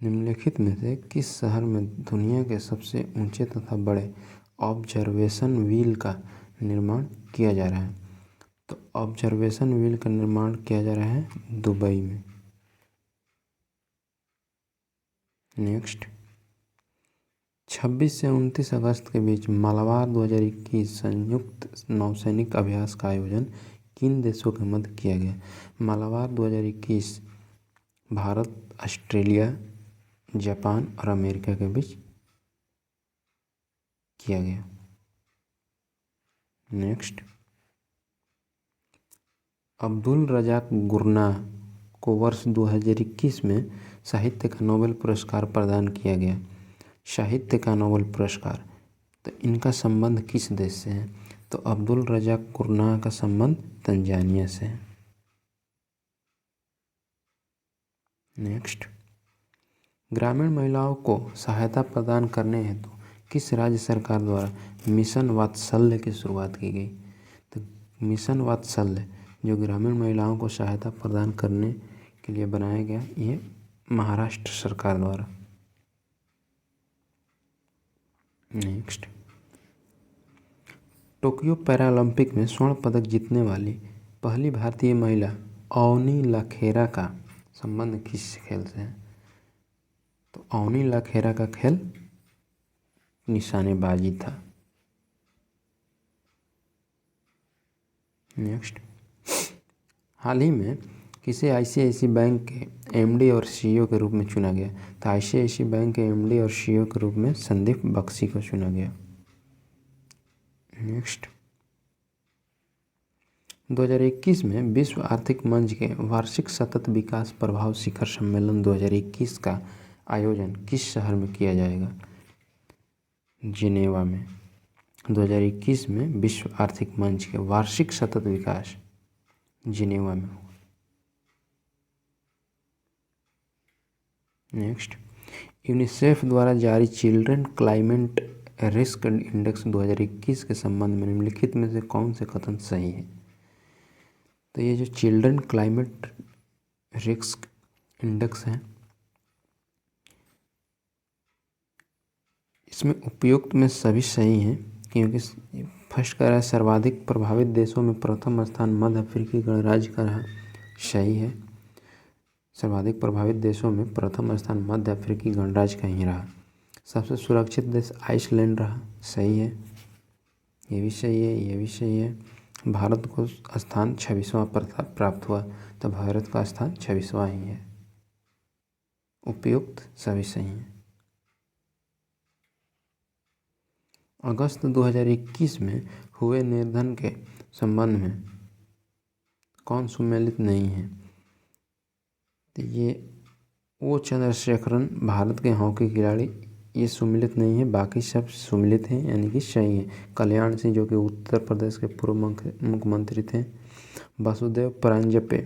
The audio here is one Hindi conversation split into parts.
निम्नलिखित में से किस शहर में दुनिया के सबसे ऊंचे तथा बड़े ऑब्जर्वेशन व्हील का निर्माण किया जा रहा है? तो ऑब्जर्वेशन व्हील का निर्माण किया जा रहा है दुबई में। नेक्स्ट, 26 से 29 अगस्त के बीच मालाबार 2021 संयुक्त नौसैनिक अभ्यास का आयोजन किन देशों के मध्य किया गया? मालाबार 2021 भारत, ऑस्ट्रेलिया, जापान और अमेरिका के बीच किया गया। नेक्स्ट, अब्दुल रज़ाक गुरनाह को वर्ष 2021 में साहित्य का नोबेल पुरस्कार प्रदान किया गया। साहित्य का नोबेल पुरस्कार, तो इनका संबंध किस देश से है? तो अब्दुल रज़ाक गुरनाह का संबंध तंजानिया से है। नेक्स्ट, ग्रामीण महिलाओं को सहायता प्रदान करने हेतु किस राज्य सरकार द्वारा मिशन वात्सल्य की शुरुआत की गई? तो मिशन वात्सल्य जो ग्रामीण महिलाओं को सहायता प्रदान करने के लिए बनाया गया, ये महाराष्ट्र सरकार द्वारा। नेक्स्ट, टोक्यो पैरालंपिक में स्वर्ण पदक जीतने वाली पहली भारतीय महिला अवनी लाखेरा का संबंध किस खेल से है? तो अवनी लाखेरा का खेल निशानेबाजी था। नेक्स्ट, हाल ही में किसे आईसीआईसी बैंक के एमडी और सीईओ के रूप में चुना गया? तो आईसीआईसी बैंक के एमडी और सीईओ के रूप में संदीप बख्शी को चुना गया। नेक्स्ट, 2021 में विश्व आर्थिक मंच के वार्षिक सतत विकास प्रभाव शिखर सम्मेलन 2021 का आयोजन किस शहर में किया जाएगा? जिनेवा में। 2021 में विश्व आर्थिक मंच के वार्षिक सतत विकास जिनेवा में। नेक्स्ट, यूनिसेफ द्वारा जारी चिल्ड्रन क्लाइमेट रिस्क इंडेक्स 2021 के संबंध में निम्नलिखित में से कौन से कथन सही है? तो ये जो चिल्ड्रन क्लाइमेट रिस्क इंडेक्स है, इसमें उपयुक्त में सभी सही हैं, क्योंकि फर्स्ट कह रहा है सर्वाधिक प्रभावित देशों में प्रथम स्थान मध्य अफ्रीकी गणराज्य का रहा। सही है, सर्वाधिक प्रभावित देशों में प्रथम स्थान मध्य अफ्रीकी गणराज्य का ही रहा। सबसे सुरक्षित देश आइसलैंड रहा। सही है, ये भी सही है, ये भी सही है। भारत को स्थान 26वां प्राप्त हुआ, तो भारत का स्थान 26वां ही है। उपयुक्त सभी सही हैं। अगस्त 2021 में हुए निर्धन के संबंध में कौन सुमेलित नहीं है? तो ये ओ चंद्रशेखरन भारत के हॉकी खिलाड़ी, ये सुमेलित नहीं है, बाकी सब सुमेलित हैं, यानी कि सही है। कल्याण सिंह जो कि उत्तर प्रदेश के पूर्व मुख्यमंत्री थे। वासुदेव परांजपे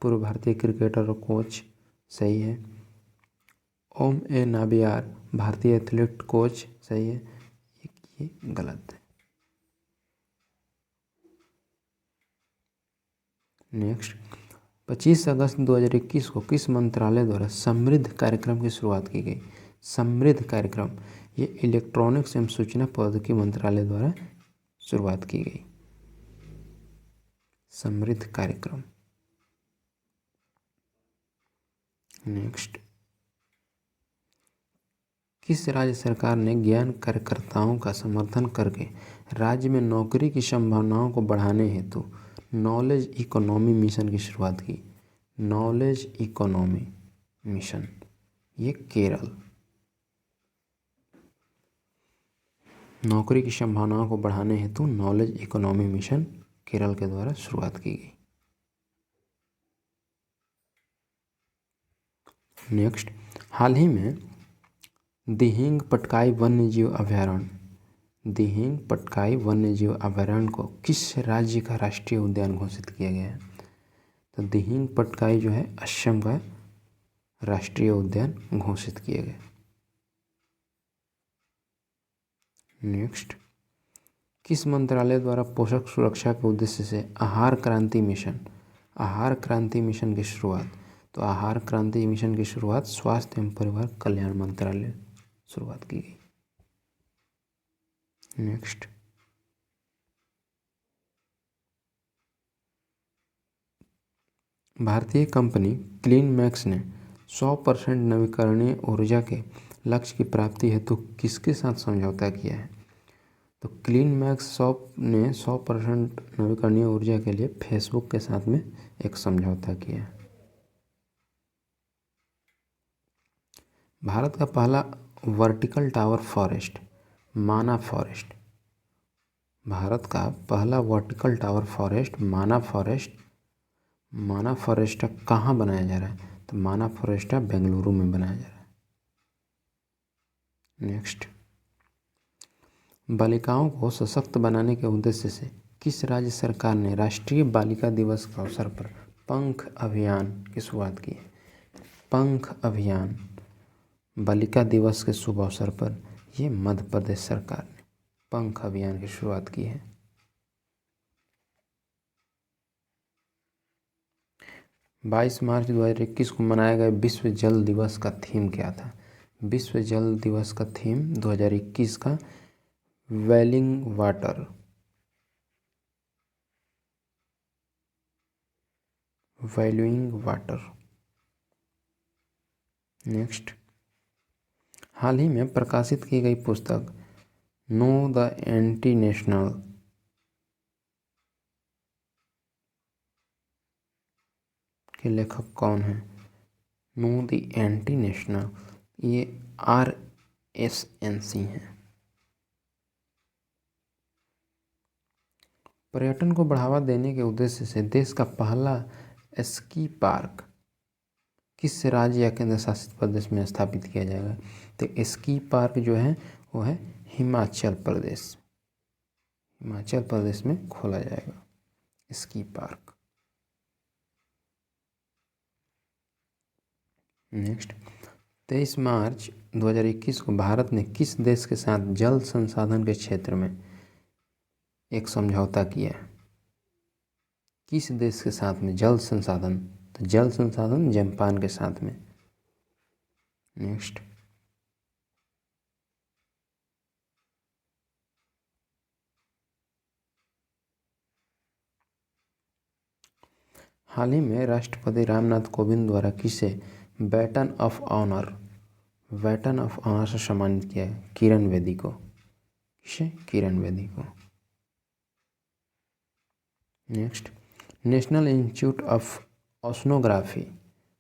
पूर्व भारतीय क्रिकेटर और कोच। सही है। ओम ए नाबियार भारतीय एथलीट कोच। सही है, ये गलत है। नेक्स्ट, 25 अगस्त 2021 को किस मंत्रालय द्वारा समृद्ध कार्यक्रम की शुरुआत की गई? समृद्ध कार्यक्रम, ये इलेक्ट्रॉनिक्स एवं सूचना प्रौद्योगिकी मंत्रालय द्वारा शुरुआत की गई। समृद्ध कार्यक्रम। नेक्स्ट, किस राज्य सरकार ने ज्ञान कार्यकर्ताओं का समर्थन करके राज्य में नौकरी की संभावनाओं को बढ़ाने हेतु नॉलेज इकोनॉमी मिशन की शुरुआत की? नॉलेज इकोनॉमी मिशन, ये केरल। नौकरी की संभावनाओं को बढ़ाने हेतु नॉलेज इकोनॉमी मिशन केरल के द्वारा शुरुआत की गई। नेक्स्ट, हाल ही में दिहिंग पटकाई वन्यजीव अभयारण्य, दिहिंग पटकाई वन्यजीव अभयारण्य को किस राज्य का राष्ट्रीय उद्यान घोषित किया गया है? तो दिहिंग पटकाई जो है असम का राष्ट्रीय उद्यान घोषित किया गया। नेक्स्ट, किस मंत्रालय द्वारा पोषक सुरक्षा के उद्देश्य से आहार क्रांति मिशन की शुरुआत? तो आहार क्रांति मिशन की शुरुआत स्वास्थ्य एवं परिवार कल्याण मंत्रालय शुरुआत की गई। नेक्स्ट, भारतीय कंपनी क्लीन मैक्स ने 100% नवीकरणीय ऊर्जा के लक्ष्य की प्राप्ति हेतु किसके साथ समझौता किया है? तो क्लीन मैक्स ने 100% नवीकरणीय ऊर्जा के लिए फेसबुक के साथ में एक समझौता किया है। भारत का पहला वर्टिकल टावर फॉरेस्ट माना फॉरेस्ट, भारत का पहला वर्टिकल टावर फॉरेस्ट माना फॉरेस्ट कहाँ बनाया जा रहा है? तो माना फॉरेस्ट बेंगलुरु में बनाया जा रहा है। नेक्स्ट, बालिकाओं को सशक्त बनाने के उद्देश्य से किस राज्य सरकार ने राष्ट्रीय बालिका दिवस के अवसर पर पंख अभियान की शुरुआत की है? पंख अभियान बालिका दिवस के शुभ अवसर पर ये मध्य प्रदेश सरकार ने पंख अभियान की शुरुआत की है। 22 मार्च 2021 को मनाया गया विश्व जल दिवस का थीम क्या था? विश्व जल दिवस का थीम 2021 का वैल्यूइंग वाटर। नेक्स्ट, हाल ही में प्रकाशित की गई पुस्तक नो द एंटी नेशनल के लेखक कौन है? नो द एंटी नेशनल ये RSNC हैं। पर्यटन को बढ़ावा देने के उद्देश्य से देश का पहला स्की पार्क किस राज्य या केंद्र शासित प्रदेश में स्थापित किया जाएगा? तो स्की पार्क जो है वो है हिमाचल प्रदेश में खोला जाएगा स्की पार्क। नेक्स्ट, 23 मार्च 2021 को भारत ने किस देश के साथ जल संसाधन के क्षेत्र में एक समझौता किया है? किस देश के साथ में जल संसाधन? तो जल संसाधन जापान के साथ में। नेक्स्ट, हाल ही में राष्ट्रपति रामनाथ कोविंद द्वारा किसे बैटन ऑफ ऑनर से सम्मानित किया है? किरण बेदी को। किसे? किरण बेदी को। Next, national institute of oceanography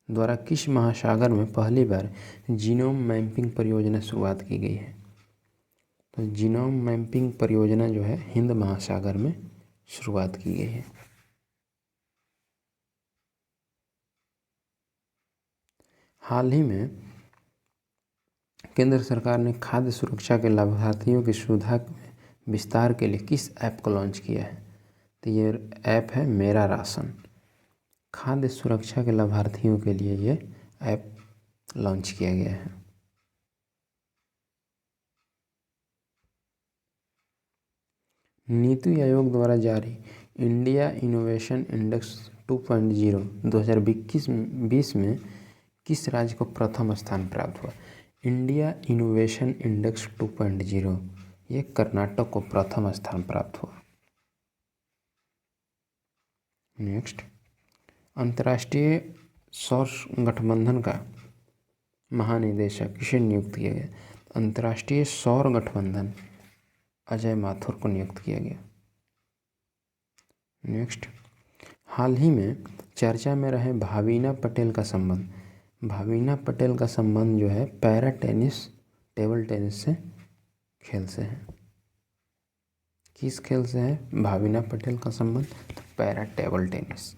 द्वारा किस महासागर में पहली बार जीनोम मैपिंग परियोजना शुरुआत की गई है? तो जीनोम मैपिंग परियोजना जो है हिंद महासागर में शुरुआत की गई है। हाल ही में केंद्र सरकार ने खाद्य सुरक्षा के लाभार्थियों की सुविधा में विस्तार के लिए किस ऐप को लॉन्च किया है? तो ये ऐप है मेरा राशन। खाद्य सुरक्षा के लाभार्थियों के लिए ये ऐप लॉन्च किया गया है। नीति आयोग द्वारा जारी इंडिया इनोवेशन इंडेक्स 2.0 2021 में किस राज्य को प्रथम स्थान प्राप्त हुआ? इंडिया इनोवेशन इंडेक्स 2.0 ये कर्नाटक को प्रथम स्थान प्राप्त हुआ। नेक्स्ट, अंतर्राष्ट्रीय सौर गठबंधन का महानिदेशक किसे नियुक्त किया गया? अंतर्राष्ट्रीय सौर गठबंधन अजय माथुर को नियुक्त किया गया। नेक्स्ट, हाल ही में चर्चा में रहे भावीना पटेल का संबंध जो है पैरा टेनिस टेबल टेनिस से खेल से है। किस खेल से है भावीना पटेल का संबंध? तो para table tennis.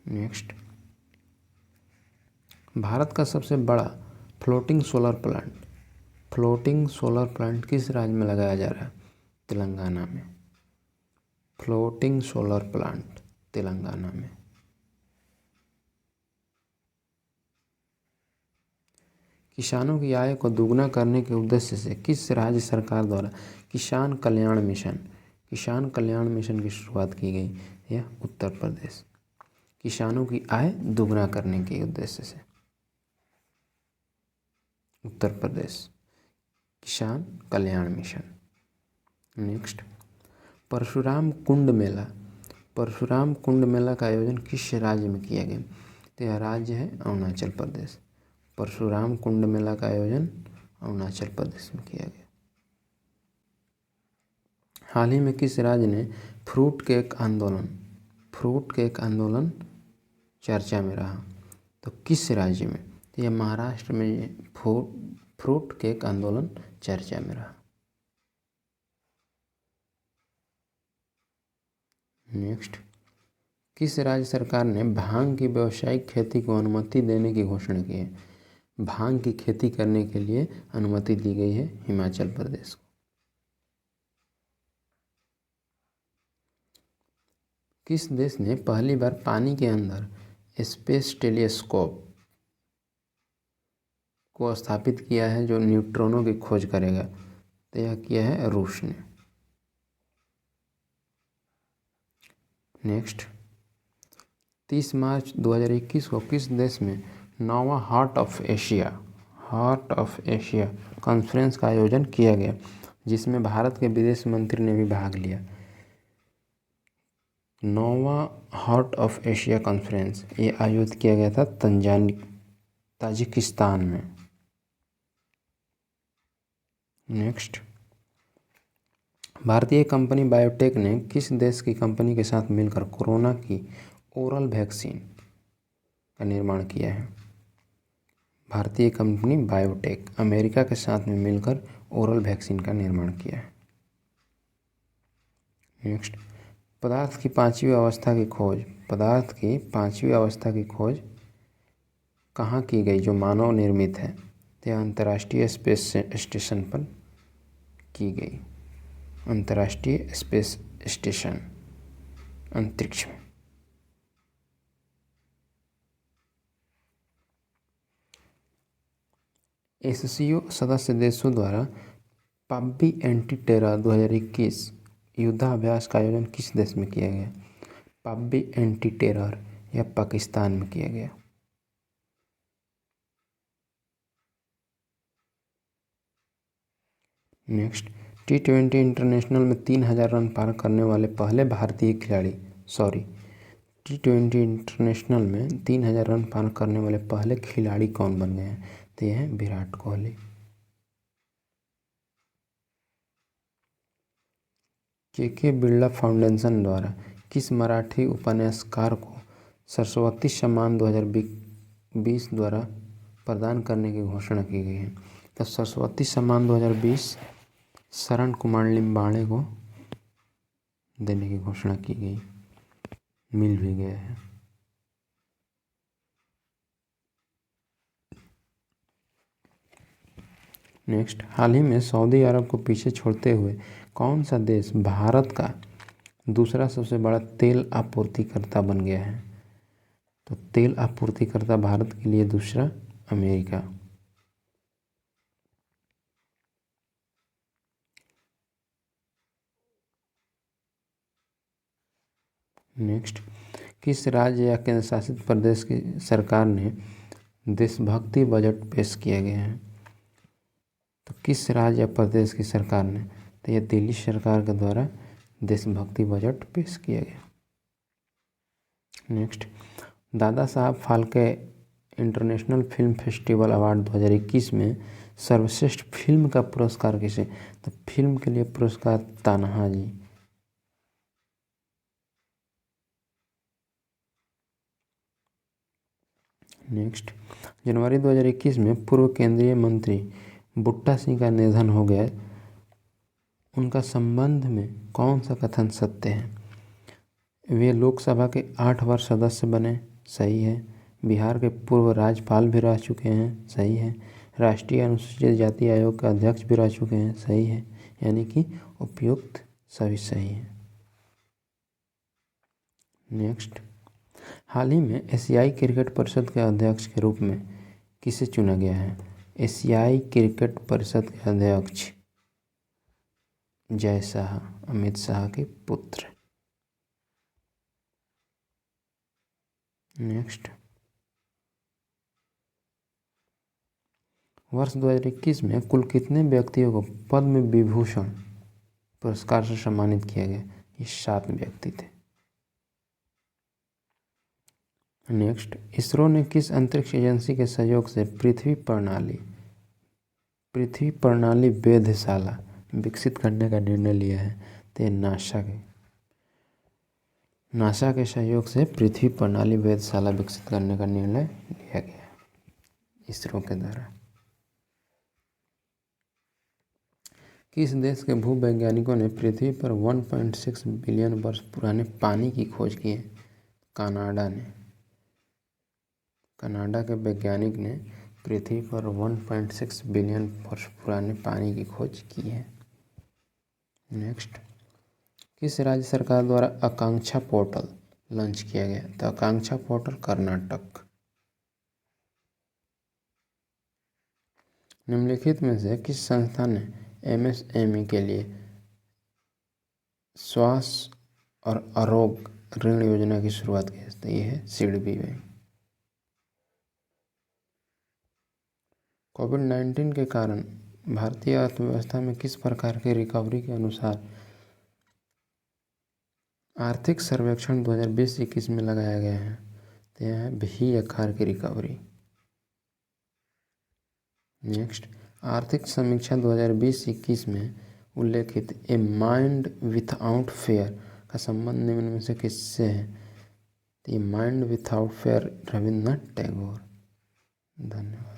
Next, Bharat का सबसे बड़ा फ्लोटिंग सोलर प्लांट किस राज्य में लगाया जा रहा है? तेलंगाना में। फ्लोटिंग सोलर प्लांट तेलंगाना में। किसानों की आय को दोगुना करने के उद्देश्य से किस राज्य सरकार द्वारा किसान कल्याण मिशन की शुरुआत की गई? यह उत्तर प्रदेश। किसानों की आय दोगुना करने के उद्देश्य से। उत्तर प्रदेश किसान कल्याण मिशन। नेक्स्ट, परशुराम कुंड मेला। परशुराम कुंड मेला का आयोजन किस राज्य में किया गया? तो यह राज्य है अरुणाचल प्रदेश। परशुराम कुंड मेला का आयोजन अरुणाचल प्रदेश में किया गया। हाल ही में किस राज्य ने फ्रूट केक आंदोलन चर्चा में रहा? तो किस राज्य में? तो यह महाराष्ट्र में ये फ्रूट केक आंदोलन चर्चा में रहा। नेक्स्ट, किस राज्य सरकार ने भांग की व्यावसायिक खेती को अनुमति देने की घोषणा की है? भांग की खेती करने के लिए अनुमति दी गई है हिमाचल प्रदेश को। किस देश ने पहली बार पानी के अंदर स्पेस टेलीस्कोप को स्थापित किया है जो न्यूट्रॉनों की खोज करेगा? तो यह किया है रूस ने। नेक्स्ट, 30 मार्च 2021 को किस देश में 9वां हार्ट ऑफ एशिया कॉन्फ्रेंस का आयोजन किया गया, जिसमें भारत के विदेश मंत्री ने भी भाग लिया? 9वां हार्ट ऑफ एशिया कॉन्फ्रेंस ये आयोजित किया गया था ताजिकिस्तान में। नेक्स्ट, भारतीय कंपनी बायोटेक ने किस देश की कंपनी के साथ मिलकर कोरोना की ओरल वैक्सीन का निर्माण किया है? भारतीय कंपनी बायोटेक अमेरिका के साथ में मिलकर ओरल वैक्सीन का निर्माण किया है। नेक्स्ट, पदार्थ की पांचवी अवस्था की खोज कहाँ की गई जो मानव निर्मित है? तो अंतर्राष्ट्रीय स्पेस स्टेशन पर की गई। अंतर्राष्ट्रीय स्पेस स्टेशन अंतरिक्ष में। एससीओ सदस्य देशों द्वारा पब्बी एंटी टेरर 2021 युद्धाभ्यास का आयोजन किस देश में किया गया? पब्बी एंटी टेरर यह पाकिस्तान में किया गया। नेक्स्ट, T20 इंटरनेशनल में 3000 रन पार करने वाले पहले भारतीय खिलाड़ी T20 इंटरनेशनल में 3000 रन पार करने वाले पहले खिलाड़ी कौन बन गए हैं? तो यह है विराट कोहली। के बिरला फाउंडेशन द्वारा किस मराठी उपन्यासकार को सरस्वती सम्मान 2020 द्वारा प्रदान करने की घोषणा की गई है? तो सरस्वती सम्मान 2020 शरण कुमार लिम्बाणे को देने की घोषणा की गई, मिल भी गया है। नेक्स्ट, हाल ही में सऊदी अरब को पीछे छोड़ते हुए कौन सा देश भारत का दूसरा सबसे बड़ा तेल आपूर्तिकर्ता बन गया है? तो तेल आपूर्तिकर्ता भारत के लिए दूसरा अमेरिका। नेक्स्ट, किस राज्य या केंद्र शासित प्रदेश की सरकार ने देशभक्ति बजट पेश किया गया है? तो किस राज्य या प्रदेश की सरकार ने? तो यह दिल्ली सरकार के द्वारा देशभक्ति बजट पेश किया गया। Next, Dada Saheb Phalke international film festival award 2021 में सर्वश्रेष्ठ फिल्म का पुरस्कार किसे? तो फिल्म के लिए पुरस्कार तान्हाजी। नेक्स्ट, जनवरी 2021 में पूर्व केंद्रीय मंत्री बूटा सिंह का निधन हो गया, उनका संबंध में कौन सा कथन सत्य है? वे लोकसभा के 8 बार सदस्य बने, सही है। बिहार के पूर्व राज्यपाल भी रह चुके हैं, सही है। राष्ट्रीय अनुसूचित जाति आयोग के अध्यक्ष भी रह चुके हैं, सही है। यानी कि उपयुक्त सभी सही है। नेक्स्ट, हाल ही में एशियाई क्रिकेट परिषद के अध्यक्ष के रूप में किसे चुना गया है? एशियाई क्रिकेट परिषद के अध्यक्ष जय शाह, अमित शाह के पुत्र। नेक्स्ट, वर्ष 2021 में कुल कितने व्यक्तियों को पद्म विभूषण पुरस्कार से सम्मानित किया गया? ये 7 व्यक्ति थे। नेक्स्ट, इसरो ने किस अंतरिक्ष एजेंसी के सहयोग से पृथ्वी प्रणाली वेधशाला विकसित करने का निर्णय लिया है? तो ये नासा के सहयोग से पृथ्वी प्रणाली वेधशाला विकसित करने का निर्णय लिया गया इसरो के द्वारा। किस देश के भूवैज्ञानिकों ने पृथ्वी पर 1.6 बिलियन वर्ष पुराने पानी की खोज की है? कनाडा के वैज्ञानिक ने पृथ्वी पर 1.6 बिलियन वर्ष पुराने पानी की खोज की है। नेक्स्ट, किस राज्य सरकार द्वारा आकांक्षा पोर्टल लॉन्च किया गया? तो आकांक्षा पोर्टल कर्नाटक। निम्नलिखित में से किस संस्था ने एमएसएमई के लिए स्वास्थ्य और आरोग्य ऋण योजना की शुरुआत की? तो ये है सिडबी बैंक। कोविड-19 के कारण भारतीय अर्थव्यवस्था में किस प्रकार की रिकवरी के अनुसार आर्थिक सर्वेक्षण 2020-21 में लगाया गया है? तो यह है भी आकार की रिकवरी। नेक्स्ट, आर्थिक समीक्षा 2020-21 में उल्लेखित ए माइंड विथआउट फेयर का संबंध निम्न में से किससे है? तो ये mind without fair Rabindranath Tagore. धन्यवाद।